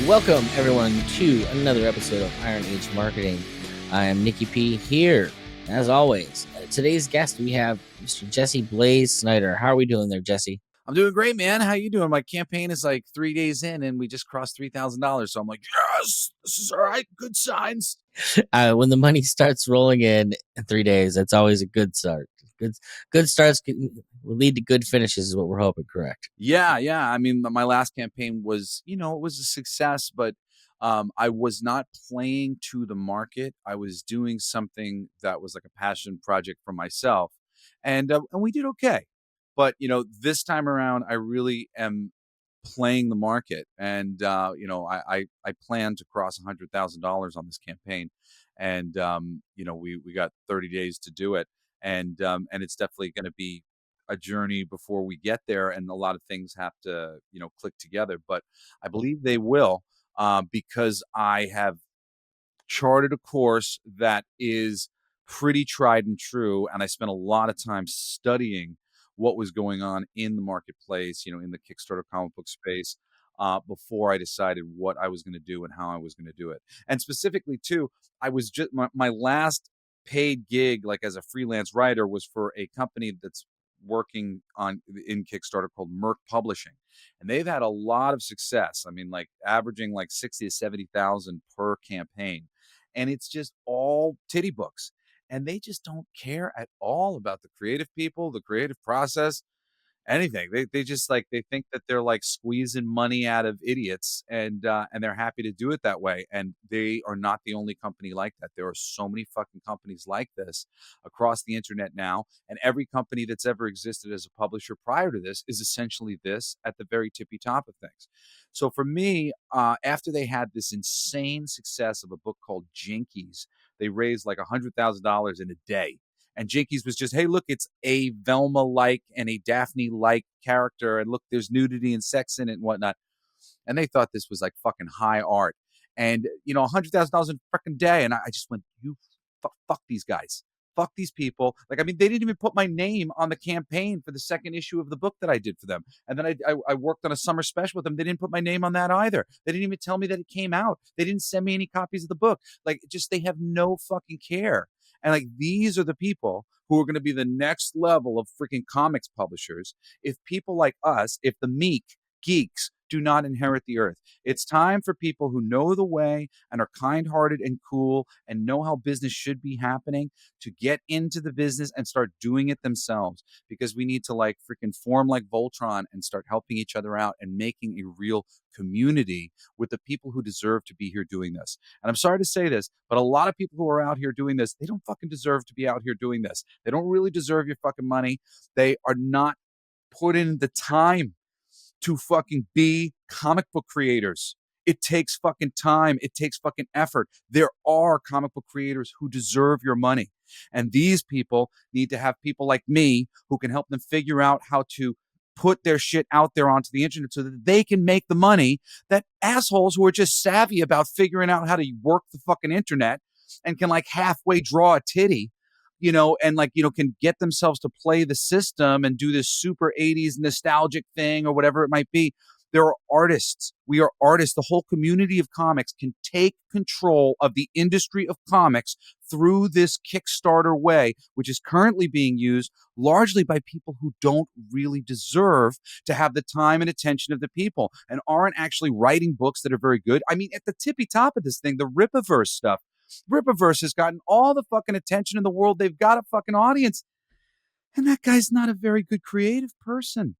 Welcome, everyone, to another episode of Iron Age Marketing. I am Nicky P here, as always. Today's guest, we have Mr. Jesse Blaze Snyder. How are we doing there, Jesse? I'm doing great, man. How you doing? My campaign is like 3 days in, and we just crossed $3,000. So I'm like, yes, this is all right. Good signs. When the money starts rolling in 3 days, that's always a good start. Good starts will lead to good finishes, is what we're hoping. Correct? Yeah. I mean, my last campaign was, it was a success, but I was not playing to the market. I was doing something that was like a passion project for myself, and we did okay. But this time around, I really am playing the market, and I plan to cross $100,000 on this campaign, and we got 30 days to do it, and it's definitely going to be a journey before we get there, and a lot of things have to click together, but I believe they will, because I have charted a course that is pretty tried and true, and I spent a lot of time studying what was going on in the marketplace, in the Kickstarter comic book space, before I decided what I was going to do and how I was going to do it. And specifically, too, I was just my last paid gig, like as a freelance writer, was for a company that's working on in Kickstarter called Merc Publishing, and they've had a lot of success. I mean, like averaging like 60 to 70,000 per campaign, and it's just all titty books, and they just don't care at all about the creative people, the creative process, anything. They just like they think that they're like squeezing money out of idiots, and they're happy to do it that way. And they are not the only company like that. There are so many fucking companies like this across the internet now, and every company that's ever existed as a publisher prior to this is essentially this at the very tippy top of things. So for me, after they had this insane success of a book called Jinkies, they raised like $100,000 in a day. And Jinkies was just, hey, look, it's a Velma-like and a Daphne-like character. And look, there's nudity and sex in it and whatnot. And they thought this was like fucking high art. And, $100,000 in a freaking day. And I just went, fuck these guys. Fuck these people. Like, I mean, they didn't even put my name on the campaign for the second issue of the book that I did for them. And then I worked on a summer special with them. They didn't put my name on that either. They didn't even tell me that it came out. They didn't send me any copies of the book. Like, just they have no fucking care. And like, these are the people who are going to be the next level of freaking comics publishers. If people like us, if the meek geeks do not inherit the earth, it's time for people who know the way and are kind-hearted and cool and know how business should be happening to get into the business and start doing it themselves, because we need to like freaking form like Voltron and start helping each other out and making a real community with the people who deserve to be here doing this. And I'm sorry to say this, but a lot of people who are out here doing this, they don't fucking deserve to be out here doing this. They don't really deserve your fucking money. They are not put in the time to fucking be comic book creators. It takes fucking time. It takes fucking effort. There are comic book creators who deserve your money. And these people need to have people like me who can help them figure out how to put their shit out there onto the internet so that they can make the money that assholes who are just savvy about figuring out how to work the fucking internet and can like halfway draw a titty, and like, can get themselves to play the system and do this super 80s nostalgic thing or whatever it might be. There are artists. We are artists. The whole community of comics can take control of the industry of comics through this Kickstarter way, which is currently being used largely by people who don't really deserve to have the time and attention of the people and aren't actually writing books that are very good. I mean, at the tippy top of this thing, the Rippaverse stuff. Rippaverse has gotten all the fucking attention in the world. They've got a fucking audience. And that guy's not a very good creative person.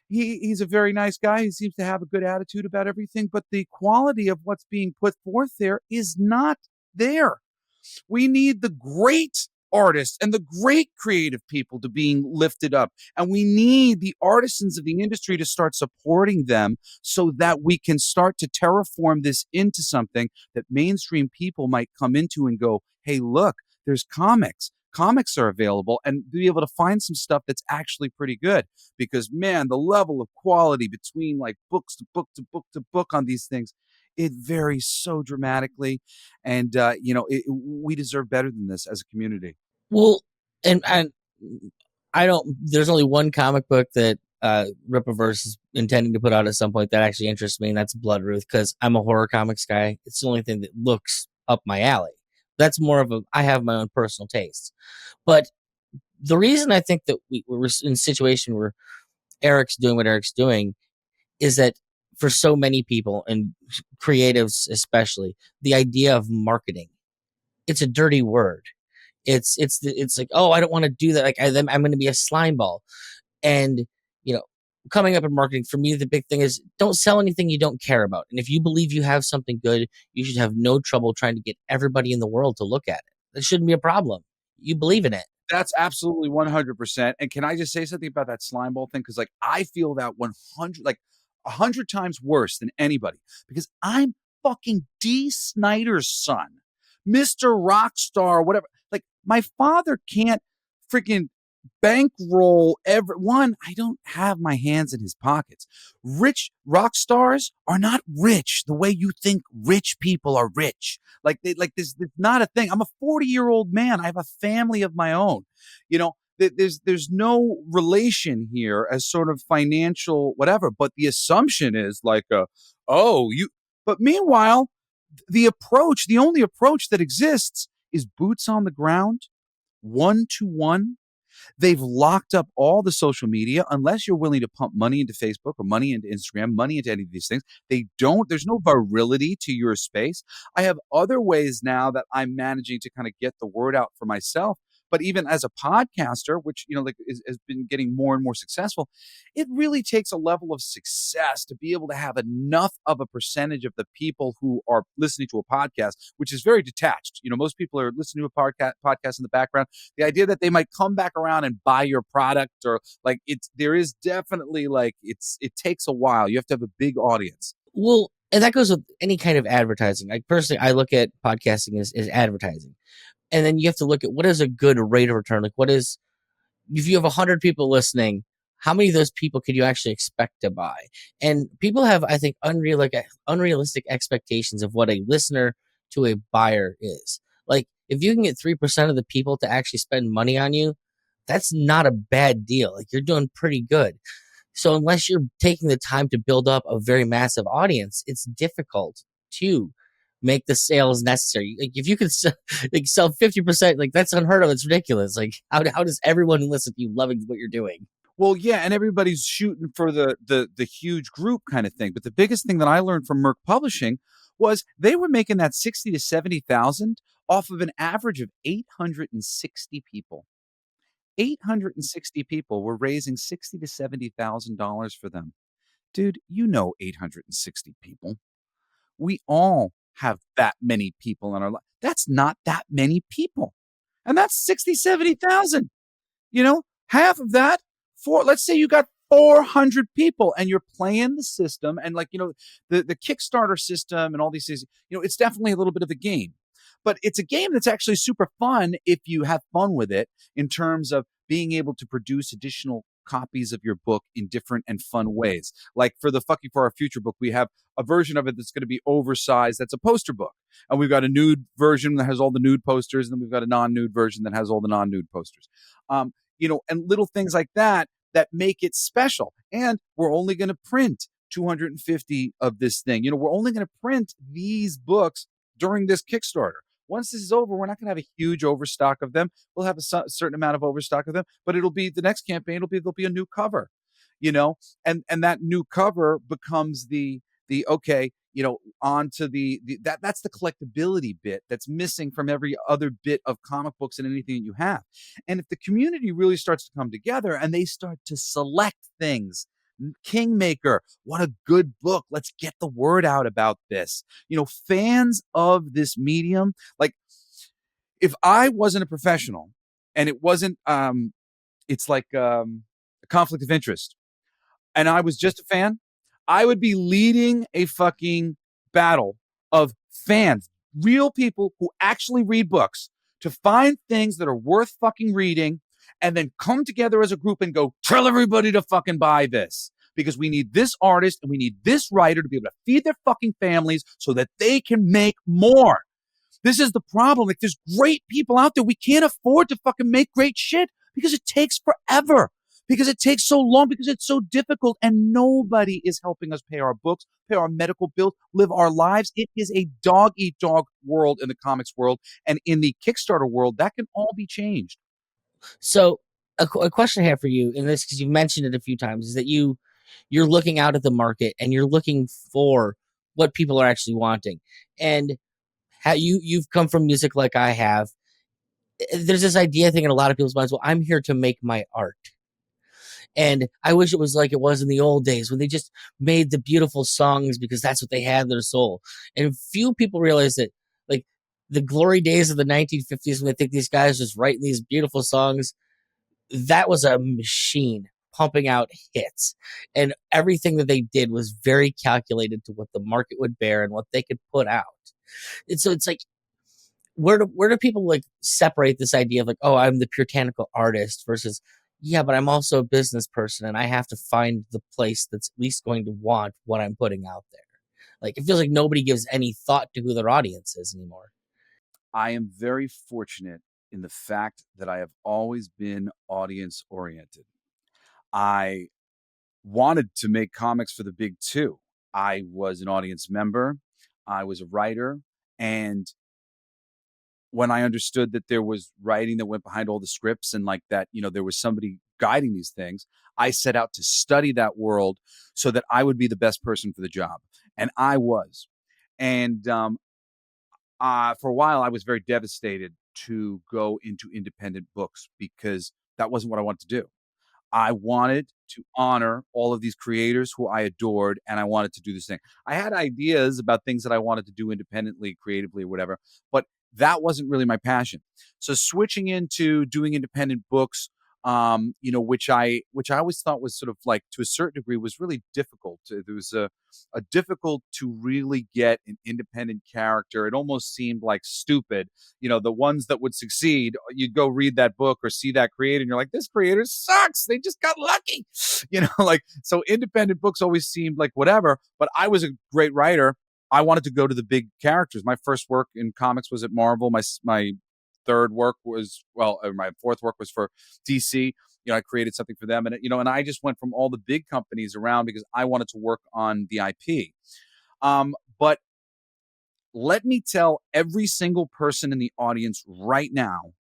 He's a very nice guy. He seems to have a good attitude about everything, but the quality of what's being put forth there is not there. We need the great artists and the great creative people to being lifted up. And we need the artisans of the industry to start supporting them so that we can start to terraform this into something that mainstream people might come into and go, hey, look, there's comics. Comics are available, and be able to find some stuff that's actually pretty good, because man, the level of quality between like books to book to book to book on these things, it varies so dramatically. And we deserve better than this as a community. Well, and I don't. There's only one comic book that Rippaverse is intending to put out at some point that actually interests me, and that's Bloodruth, because I'm a horror comics guy. It's the only thing that looks up my alley. That's more of a, I have my own personal tastes. But the reason I think that we're in a situation where Eric's doing what Eric's doing is that for so many people, and creatives especially, the idea of marketing, it's a dirty word. It's like, oh, I don't want to do that. Like I'm going to be a slime ball. And, you know, coming up in marketing, for me, the big thing is don't sell anything you don't care about. And if you believe you have something good, you should have no trouble trying to get everybody in the world to look at it. That shouldn't be a problem. You believe in it. That's absolutely 100%. And can I just say something about that slime ball thing? Because like I feel that 100, like 100 times worse than anybody because I'm fucking D. Snyder's son, Mr. Rockstar, whatever. Like my father can't freaking bankroll everyone. I don't have my hands in his pockets. Rich rock stars are not rich the way you think rich people are rich. Like this not a thing. I'm a 40-year-old man. I have a family of my own. You know, there's no relation here as sort of financial whatever, but the assumption is like oh, you but meanwhile, the only approach that exists is boots on the ground, 1-to-1. They've locked up all the social media unless you're willing to pump money into Facebook or money into Instagram, money into any of these things. There's no virility to your space. I have other ways now that I'm managing to kind of get the word out for myself. But even as a podcaster, which, like has been getting more and more successful, it really takes a level of success to be able to have enough of a percentage of the people who are listening to a podcast, which is very detached. Most people are listening to a podcast in the background. The idea that they might come back around and buy your product or like there is definitely like it takes a while. You have to have a big audience. Well, and that goes with any kind of advertising. Like personally, I look at podcasting as advertising. And then you have to look at what is a good rate of return. Like what is, if you have 100 people listening, how many of those people could you actually expect to buy? And people have, I think, unrealistic expectations of what a listener to a buyer is. Like if you can get 3% of the people to actually spend money on you, that's not a bad deal. Like you're doing pretty good. So unless you're taking the time to build up a very massive audience, it's difficult to make the sales necessary. Like if you could sell 50%, like that's unheard of. It's ridiculous. Like how does everyone listen to you loving what you're doing? Well, yeah, and everybody's shooting for the huge group kind of thing. But the biggest thing that I learned from Merck Publishing was they were making that 60 to 70,000 off of an average of 860 people. 860 people were raising $60,000 to $70,000 for them. Dude, 860 people. We all have that many people in our life. That's not that many people. And that's 60, 70,000. Half of that let's say you got 400 people and you're playing the system and the Kickstarter system and all these things, it's definitely a little bit of a game. But it's a game that's actually super fun if you have fun with it in terms of being able to produce additional copies of your book in different and fun ways. Like for the Fucking For Our Future book, we have a version of it that's going to be oversized. That's a poster book. And we've got a nude version that has all the nude posters. And then we've got a non-nude version that has all the non-nude posters. And little things like that make it special. And we're only going to print 250 of this thing. We're only going to print these books during this Kickstarter. Once this is over, we're not going to have a huge overstock of them. We'll have a certain amount of overstock of them, but it'll be the next campaign. There'll be a new cover, and that new cover becomes the okay, onto that's the collectability bit that's missing from every other bit of comic books and anything that you have. And if the community really starts to come together and they start to select things, Kingmaker, what a good book. Let's get the word out about this. Fans of this medium, like if I wasn't a professional and it wasn't, it's like a conflict of interest and I was just a fan, I would be leading a fucking battle of fans, real people who actually read books to find things that are worth fucking reading and then come together as a group and go, tell everybody to fucking buy this because we need this artist and we need this writer to be able to feed their fucking families so that they can make more. This is the problem. Like there's great people out there. We can't afford to fucking make great shit because it takes forever. because it takes so long, because it's so difficult, and nobody is helping us pay our books, pay our medical bills, live our lives. It is a dog eat dog world in the comics world, and in the Kickstarter world, that can all be changed. So a question I have for you in this, because you've mentioned it a few times, is that you're looking out at the market and you're looking for what people are actually wanting. And how you've come from music like I have. There's this idea thing in a lot of people's minds. Well, I'm here to make my art. And I wish it was like it was in the old days when they just made the beautiful songs because that's what they had in their soul. And few people realize that, like, the glory days of the 1950s, when they think these guys just writing these beautiful songs, that was a machine pumping out hits. And everything that they did was very calculated to what the market would bear and what they could put out. And so it's like, where do people like separate this idea of like, oh, I'm the puritanical artist versus, yeah, but I'm also a business person and I have to find the place that's at least going to want what I'm putting out there. Like, it feels like nobody gives any thought to who their audience is anymore. I am very fortunate in the fact that I have always been audience oriented. I wanted to make comics for the big two. I was an audience member, I was a writer, and when I understood that there was writing that went behind all the scripts and like that, there was somebody guiding these things, I set out to study that world so that I would be the best person for the job. And I was. And for a while, I was very devastated to go into independent books because that wasn't what I wanted to do. I wanted to honor all of these creators who I adored, and I wanted to do this thing. I had ideas about things that I wanted to do independently, creatively, or whatever, but that wasn't really my passion. So switching into doing independent books, which I always thought was sort of like to a certain degree was really difficult. There was a difficult to really get an independent character. It almost seemed like stupid. The ones that would succeed, you'd go read that book or see that creator, and you're like, this creator sucks. They just got lucky. Like, so independent books always seemed like whatever, but I was a great writer. I wanted to go to the big characters. My first work in comics was at Marvel. My third work was, well, my fourth work was for DC. I created something for them, and I just went from all the big companies around because I wanted to work on the IP. But let me tell every single person in the audience right now,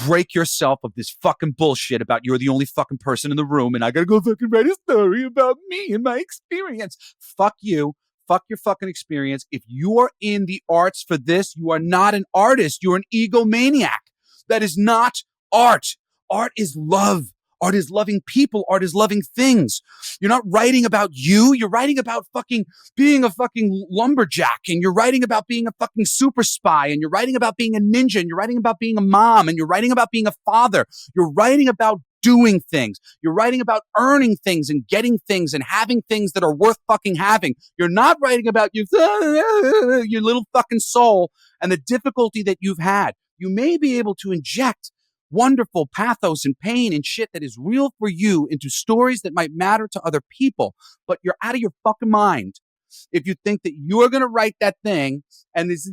break yourself of this fucking bullshit about you're the only fucking person in the room and I gotta go fucking write a story about me and my experience. Fuck you. Fuck your fucking experience. If you are in the arts for this, you are not an artist. You're an egomaniac. That is not art. Art is love. Art is loving people. Art is loving things. You're not writing about you. You're writing about fucking being a fucking lumberjack, and you're writing about being a fucking super spy, and you're writing about being a ninja, and you're writing about being a mom, and you're writing about being a father. You're writing about doing things. You're writing about earning things and getting things and having things that are worth fucking having. You're not writing about your little fucking soul and the difficulty that you've had. You may be able to inject wonderful pathos and pain and shit that is real for you into stories that might matter to other people, but you're out of your fucking mind if you think that you're going to write that thing and this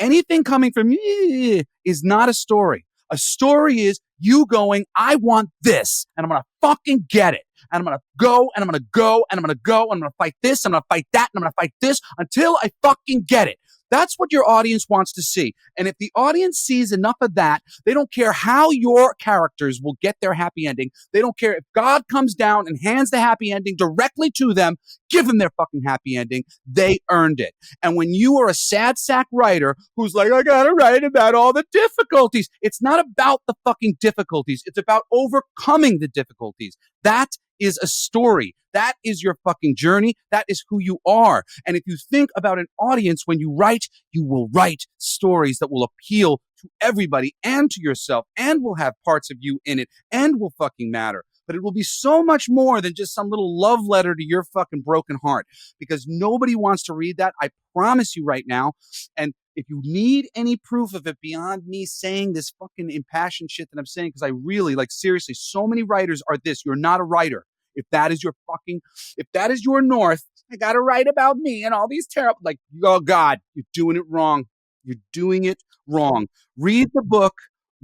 anything coming from you is not a story. A story is you going, I want this, and I'm going to fucking get it. And I'm going to go, and I'm going to go, and I'm going to go, and I'm going to fight this, and I'm going to fight that, and I'm going to fight this until I fucking get it. That's what your audience wants to see. And if the audience sees enough of that, they don't care how your characters will get their happy ending. They don't care if God comes down and hands the happy ending directly to them. Give them their fucking happy ending. They earned it. And when you are a sad sack writer who's like, I gotta write about all the difficulties, it's not about the fucking difficulties. It's about overcoming the difficulties. That is a story. That is your fucking journey. That is who you are. And if you think about an audience when you write, you will write stories that will appeal to everybody and to yourself and will have parts of you in it and will fucking matter. But it will be so much more than just some little love letter to your fucking broken heart, because nobody wants to read that. I promise you right now. And if you need any proof of it beyond me saying this fucking impassioned shit that I'm saying, because I really, like, seriously, so many writers are this. You're not a writer. If that is your north, I got to write about me and all these terrible, like, oh God, you're doing it wrong. You're doing it wrong. Read the book,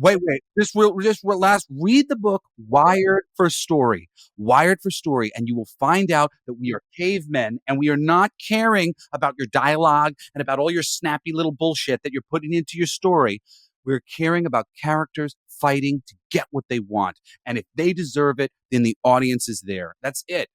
Wait. Last. Read the book Wired for Story. Wired for Story, and you will find out that we are cavemen, and we are not caring about your dialogue and about all your snappy little bullshit that you're putting into your story. We're caring about characters fighting to get what they want, and if they deserve it, then the audience is there. That's it.